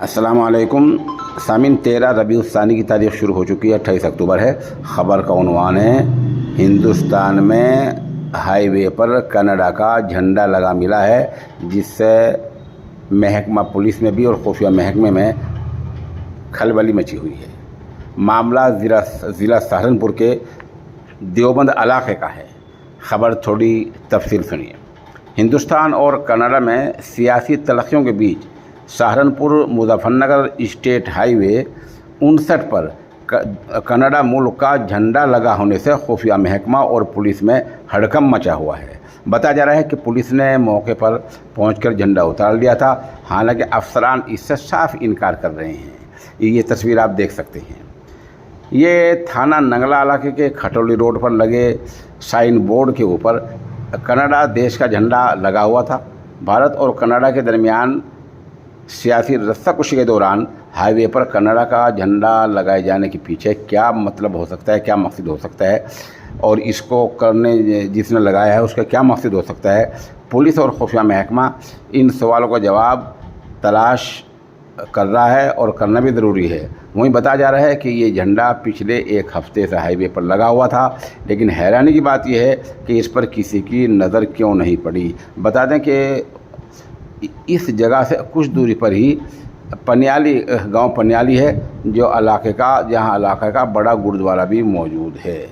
السلام علیکم سامعین، 13 ربیع الثانی کی تاریخ شروع ہو چکی ہے، 28 اکتوبر ہے۔ خبر کا عنوان ہے ہندوستان میں ہائی وے پر کینیڈا کا جھنڈا لگا ملا ہے، جس سے محکمہ پولیس میں بھی اور خفیہ محکمے میں کھلبلی مچی ہوئی ہے۔ معاملہ ضلع سہارنپور کے دیوبند علاقے کا ہے۔ خبر تھوڑی تفصیل سنیے۔ ہندوستان اور کینیڈا میں سیاسی تلخیوں کے بیچ سہارنپور مظفر نگر اسٹیٹ ہائی وے 59 پر کینیڈا ملک کا جھنڈا لگا ہونے سے خفیہ محکمہ اور پولیس میں ہڑکمپ مچا ہوا ہے۔ بتایا جا رہا ہے کہ پولیس نے موقع پر پہنچ کر جھنڈا اتار لیا تھا، حالانکہ افسران اس سے صاف انکار کر رہے ہیں۔ یہ تصویر آپ دیکھ سکتے ہیں۔ یہ تھانہ ننگلا علاقے کے کھٹولی روڈ پر لگے سائن بورڈ کے اوپر کینیڈا دیش کا جھنڈا لگا ہوا تھا۔ بھارت اور کینیڈا کے درمیان سیاسی رسہ کشی کے دوران ہائی وے پر کینیڈا کا جھنڈا لگائے جانے کے پیچھے کیا مطلب ہو سکتا ہے، کیا مقصد ہو سکتا ہے، اور اس کو کرنے جس نے لگایا ہے اس کا کیا مقصد ہو سکتا ہے، پولیس اور خفیہ محکمہ ان سوالوں کا جواب تلاش کر رہا ہے اور کرنا بھی ضروری ہے۔ وہیں بتایا جا رہا ہے کہ یہ جھنڈا پچھلے ایک ہفتے سے ہائی وے پر لگا ہوا تھا، لیکن حیرانی کی بات یہ ہے کہ اس پر کسی کی نظر کیوں نہیں پڑی۔ بتا دیں کہ اس جگہ سے کچھ دوری پر ہی گاؤں پنیالی ہے، جہاں علاقے کا بڑا گردوارہ بھی موجود ہے۔